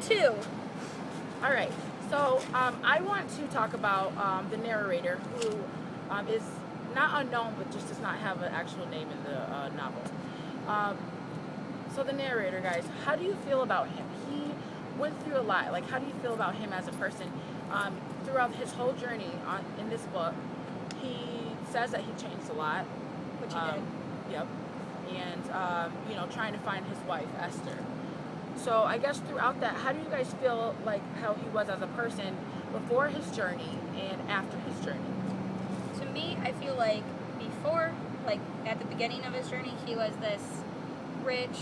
2. All right. So I want to talk about the narrator, who is not unknown, but just does not have an actual name in the novel. So the narrator, guys, how do you feel about him? He went through a lot. Like, how do you feel about him as a person? Throughout his whole journey in this book, he says that he changed a lot. Which he did. Yep. And, trying to find his wife, Esther. So I guess throughout that, how do you guys feel like how he was as a person before his journey and after his journey? To me, I feel like before, like at the beginning of his journey, he was this rich,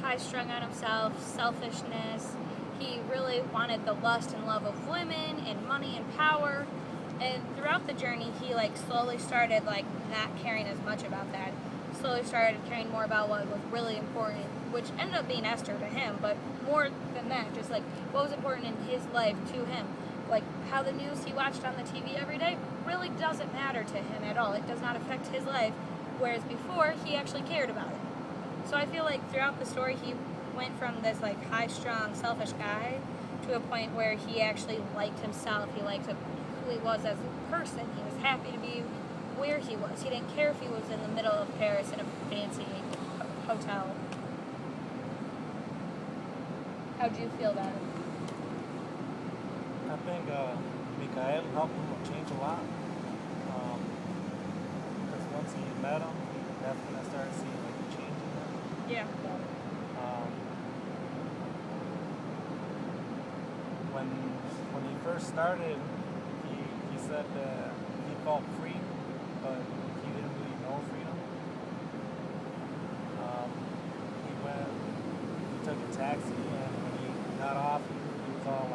high-strung on himself, selfishness. He really wanted the lust and love of women and money and power. And throughout the journey, he slowly started not caring as much about that. Slowly started caring more about what was really important, which ended up being Esther to him, but more than that, just what was important in his life to him. Like how the news he watched on the TV every day really doesn't matter to him at all. It does not affect his life, whereas before he actually cared about it. So I feel like throughout the story he went from this high-strung, selfish guy to a point where he actually liked himself. He liked who he was as a person. He was happy to be where he was. He didn't care if he was in the middle of Paris in a fancy hotel. How'd you feel about it? I think Mikael helped him change a lot. Because once he met him, that's when I started seeing the change in him. Yeah. When he first started, he said that he felt free, but he didn't really know freedom. He took a taxi, and when he got off, he was all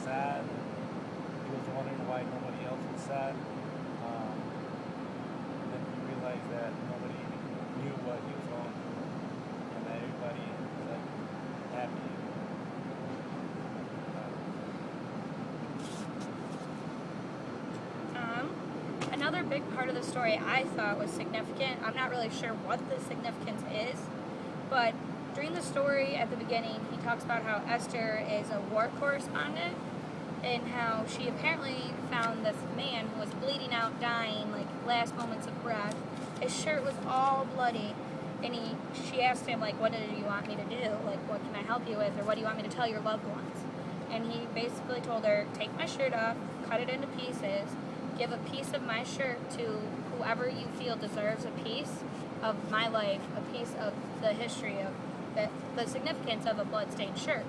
sad. He was wondering why nobody else was sad. And then he realized that nobody knew what he was going through, and that everybody was happy. Another big part of the story I thought was significant. I'm not really sure what the significance is, but during the story at the beginning, he talks about how Esther is a war correspondent and how she apparently found this man who was bleeding out, dying, last moments of breath. His shirt was all bloody, and she asked him, what do you want me to do? What can I help you with, or what do you want me to tell your loved ones? And he basically told her, take my shirt off, cut it into pieces, give a piece of my shirt to whoever you feel deserves a piece of my life, a piece of the history of the significance of a bloodstained shirt.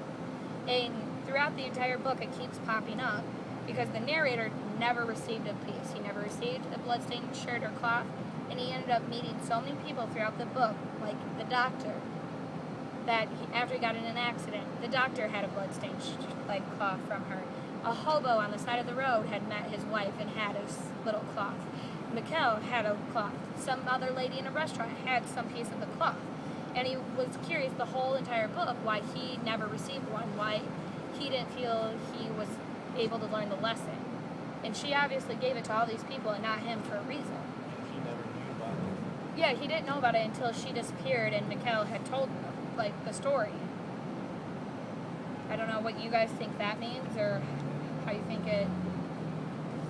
And throughout the entire book, it keeps popping up because the narrator never received a piece. He never received a bloodstained shirt or cloth, and he ended up meeting so many people throughout the book, like the doctor, that after he got in an accident, the doctor had a bloodstained cloth from her. A hobo on the side of the road had met his wife and had a little cloth. Mikkel had a cloth. Some other lady in a restaurant had some piece of the cloth. And he was curious the whole entire book why he never received one, why he didn't feel he was able to learn the lesson. And she obviously gave it to all these people and not him for a reason. He never knew about it. Yeah, he didn't know about it until she disappeared and Mikkel had told him, the story. I don't know what you guys think that means or how you think it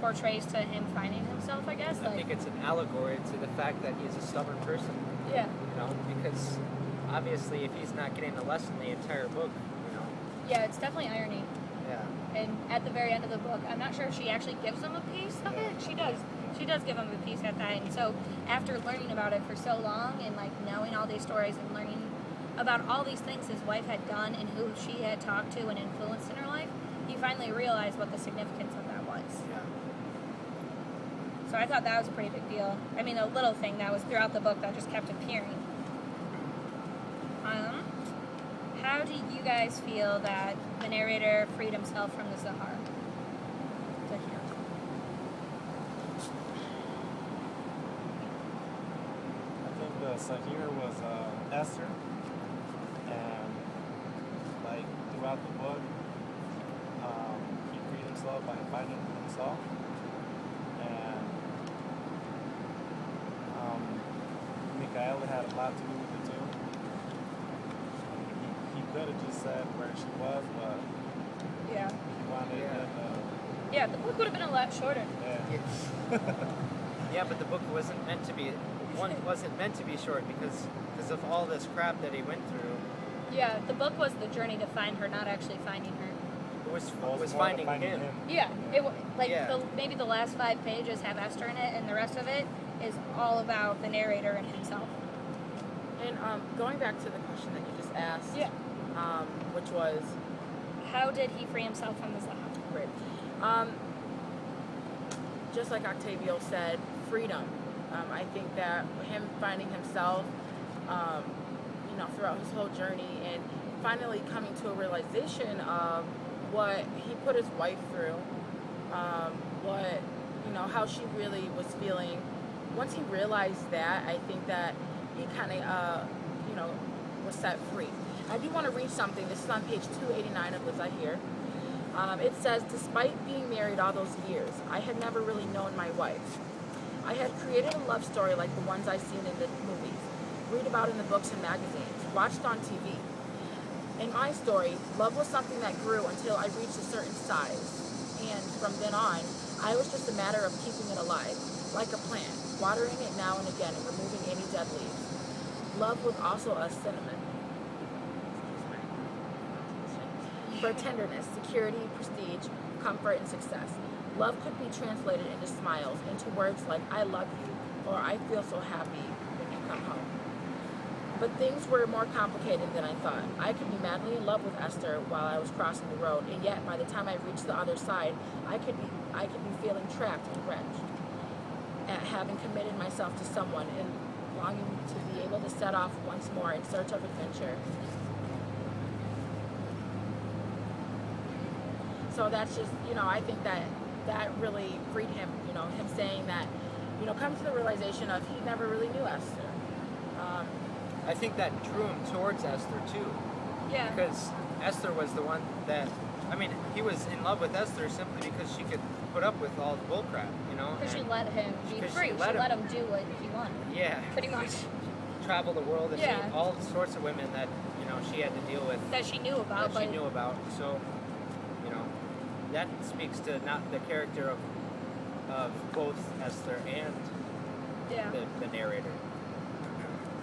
portrays to him finding himself, I guess. I think it's an allegory to the fact that he's a stubborn person. Yeah. Because obviously if he's not getting the lesson the entire book, Yeah, it's definitely irony. Yeah. And at the very end of the book, I'm not sure if she actually gives him a piece of it. She does. She does give him a piece at the end. So after learning about it for so long and knowing all these stories and learning about all these things his wife had done and who she had talked to and influenced in her life, he finally realized what the significance of that was. Yeah. So I thought that was a pretty big deal. I mean, a little thing that was throughout the book that just kept appearing. How do you guys feel that the narrator freed himself from the Zahir? I think Zahir was Esther, and throughout the book, he freed himself by finding himself, and Mikael had a lot to do with it too. He could have just said where she was, but Yeah, the book would have been a lot shorter. Yeah. Yeah, but the book wasn't meant to be short because of all this crap that he went through. Yeah, the book was the journey to find her, not actually finding her. It was Well, it's more finding him. Yeah, Yeah. maybe the last 5 pages have Esther in it, and the rest of it is all about the narrator and himself. And going back to the question that you just asked, Yeah. which was, How did he free himself from the Zahir? great. Just like Octavio said, freedom. I think that him finding himself, throughout his whole journey and finally coming to a realization of what he put his wife through, how she really was feeling. Once he realized that, I think that he kind of, was set free. I do want to read something. This is on page 289 of the Zahir. It says, despite being married all those years, I had never really known my wife. I had created a love story like the ones I've seen in the movies, read about in the books and magazines, watched on TV. In my story, love was something that grew until I reached a certain size. And from then on, I was just a matter of keeping it alive, like a plant, watering it now and again and removing any dead leaves. Love was also a synonym for tenderness, security, prestige, comfort, and success. Love could be translated into smiles, into words like I love you, or I feel so happy when you come home. But things were more complicated than I thought. I could be madly in love with Esther while I was crossing the road, and yet by the time I reached the other side, I could be feeling trapped and wrenched at having committed myself to someone and longing to be able to set off once more in search of adventure. So that's just, I think that really freed him, him saying that, come to the realization of he never really knew Esther. I think that drew him towards Esther too. Yeah. Because Esther was the one that, he was in love with Esther simply because she could put up with all the bullcrap, Because she and let him be 'cause free. she She let let him. him do what he wanted. Yeah. Pretty much. Travel the world and Yeah. meet all sorts of women that, she had to deal with. That she knew about, That she but knew about. So, that speaks to not the character of both Esther and yeah. the narrator.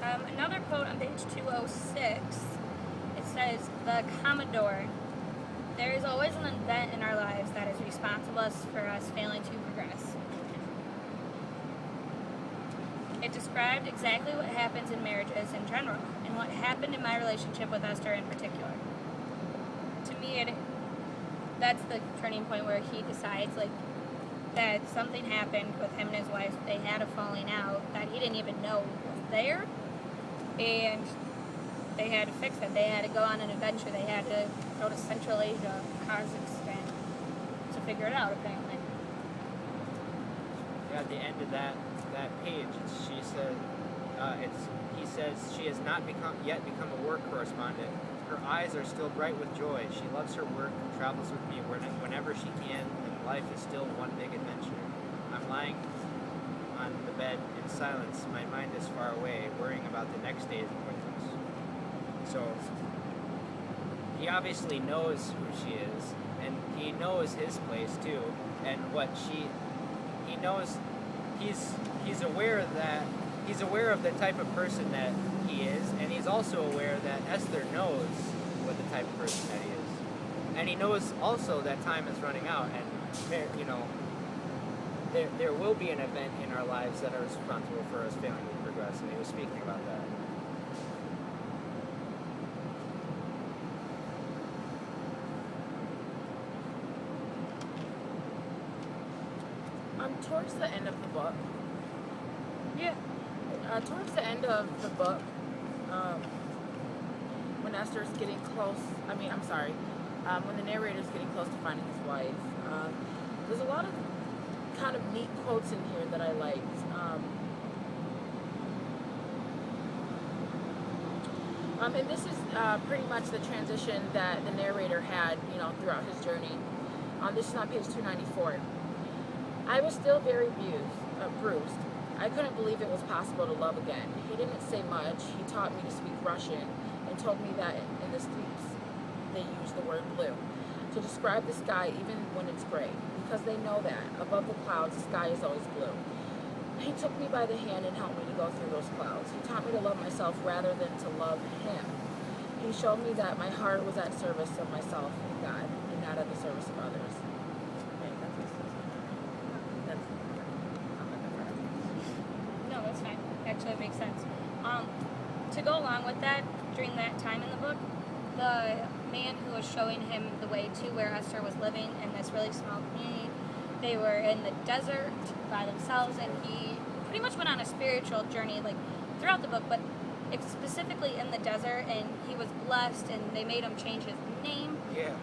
Another quote on page 206, it says, the Commodore, there is always an event in our lives that is responsible for us failing to progress. It described exactly what happens in marriages in general, and what happened in my relationship with Esther in particular. To me, that's the turning point where he decides, that something happened with him and his wife. They had a falling out that he didn't even know was there, and they had to fix it. They had to go on an adventure. They had to go to Central Asia, Kazakhstan, to figure it out, apparently. Yeah, at the end of that page, she said, he says she has not yet become a work correspondent. Her eyes are still bright with joy. She loves her work, travels with me whenever she can, and life is still one big adventure. I'm lying on the bed in silence. My mind is far away, worrying about the next day's appointments. So, he obviously knows who she is, and he knows his place too, and he knows he's aware of the type of person that he is, and he's also aware that Esther knows what the type of person that he is. And he knows also that time is running out, and there will be an event in our lives that are responsible for us failing to progress, and he was speaking about that. Towards the end of the book, Yeah. towards the end of the book, when Esther's getting close, when the narrator's getting close to finding his wife, there's a lot of kind of neat quotes in here that I liked. And this is pretty much the transition that the narrator had, throughout his journey. This is on page 294. I was still very bruised. I couldn't believe it was possible to love again. He didn't say much. He taught me to speak Russian and told me that in the streets they use the word blue. to describe the sky even when it's gray, because they know that above the clouds, the sky is always blue. He took me by the hand and helped me to go through those clouds. He taught me to love myself rather than to love him. He showed me that my heart was at service of myself and God, and not at the service of others. No, that's fine. Actually, it makes sense. To go along with that, during that time in the book, the man who was showing him the way to where Esther was living in this really small community, they were in the desert by themselves, and he pretty much went on a spiritual journey, like throughout the book, but specifically in the desert, and he was blessed, and they made him change his name. Yeah.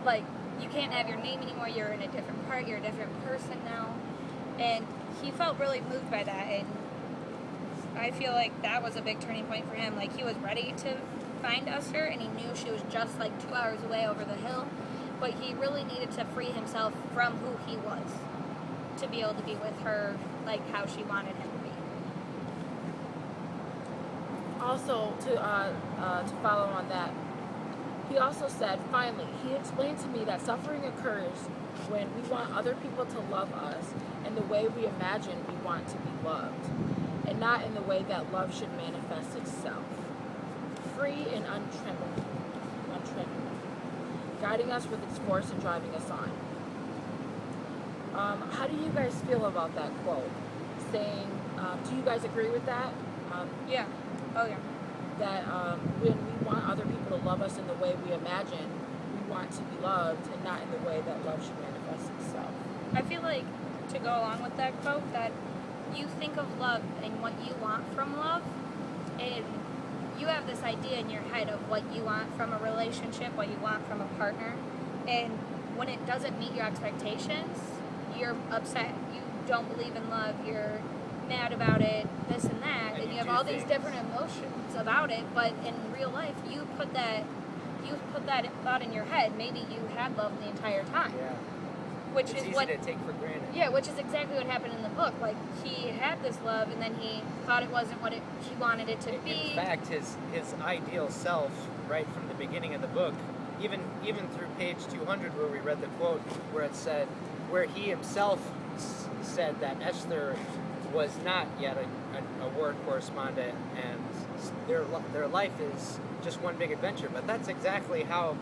Like, you can't have your name anymore, you're in a different part, you're a different person now. And he felt really moved by that, and I feel like that was a big turning point for him. Like, he was ready to find Esther, and he knew she was just like 2 hours away over the hill, but he really needed to free himself from who he was to be able to be with her like how she wanted him to be. Also, to follow on that, he also said, finally, he explained to me that suffering occurs when we want other people to love us in the way we imagine we want to be loved, and not in the way that love should manifest itself. Free and untrembled, guiding us with its force and driving us on. How do you guys feel about that quote? Saying, do you guys agree with that? Yeah. Oh, yeah. That when we want other people to love us in the way we imagine we want to be loved, and not in the way that love should manifest itself. I feel like, to go along with that quote, that you think of love and what you want from love, and you have this idea in your head of what you want from a relationship, what you want from a partner, and when it doesn't meet your expectations, you're upset, you don't believe in love, you're mad about it, this and that, and you have all these different emotions about it, but in real life, you put that thought in your head. Maybe you had love the entire time. Yeah. Which It's is easy what to take for granted. Yeah, which is exactly what happened in the book. Like, he had this love, and then he thought it wasn't what he wanted it to be. In fact, his ideal self, right from the beginning of the book, even through page 200 where we read the quote where it said, where he himself said that Esther was not yet a war correspondent, and their life is just one big adventure. But that's exactly how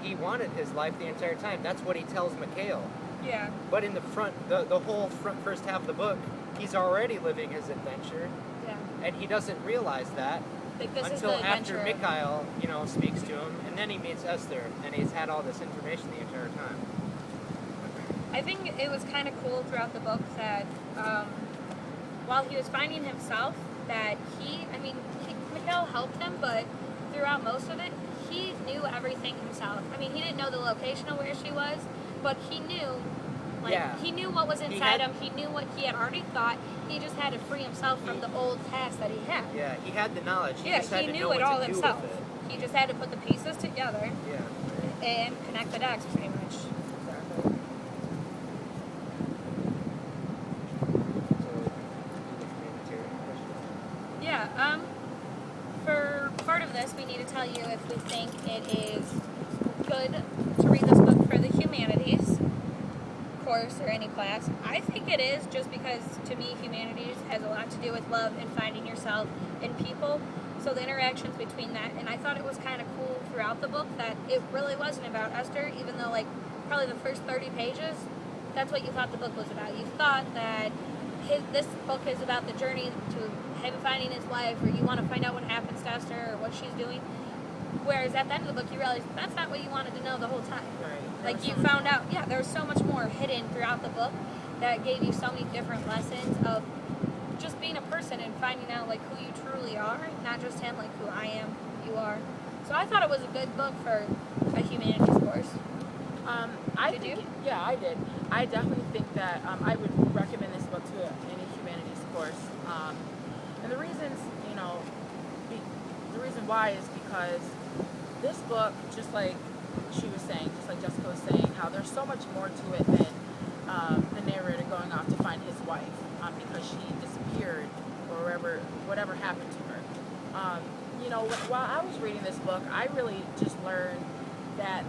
he wanted his life the entire time. That's what he tells Mikhail. Yeah. But in the whole first half of the book, he's already living his adventure, Yeah. and he doesn't realize that Like, this is until the after adventure. Mikhail, speaks to him, and then he meets Esther, and he's had all this information the entire time. I think it was kind of cool throughout the book that while he was finding himself, that Mikhail helped him, but throughout most of it, he knew everything himself. I mean, he didn't know the location of where she was, but he knew, he knew what was inside him. He knew what he had already thought. He just had to free himself from the old past that he had. Yeah, he had the knowledge. He Yeah, just had he to knew know it what all to do himself. with it. He just had to put the pieces together Yeah. and connect the dots, pretty much. Exactly. Yeah, for part of this, we need to tell you if we think it is good to read this book for the humanities course or any class. I think it is, just because to me humanities has a lot to do with love and finding yourself in people. So the interactions between that, and I thought it was kind of cool throughout the book that it really wasn't about Esther, even though probably the first 30 pages, that's what you thought the book was about. You thought that this book is about the journey to him finding his wife, or you want to find out what happens to Esther or what she's doing. Whereas at the end of the book, you realize that's not what you wanted to know the whole time. Right. Like, you found out, there was so much more hidden throughout the book that gave you so many different lessons of just being a person and finding out who you truly are, not just him, who I am, you are. So I thought it was a good book for a humanities course. Did you? Yeah, I did. I definitely think that I would recommend this book to any humanities course. And the reasons, the reason why is because this book, just like she was saying, just like Jessica was saying, how there's so much more to it than the narrator going off to find his wife because she disappeared or whatever happened to her. While I was reading this book, I really just learned that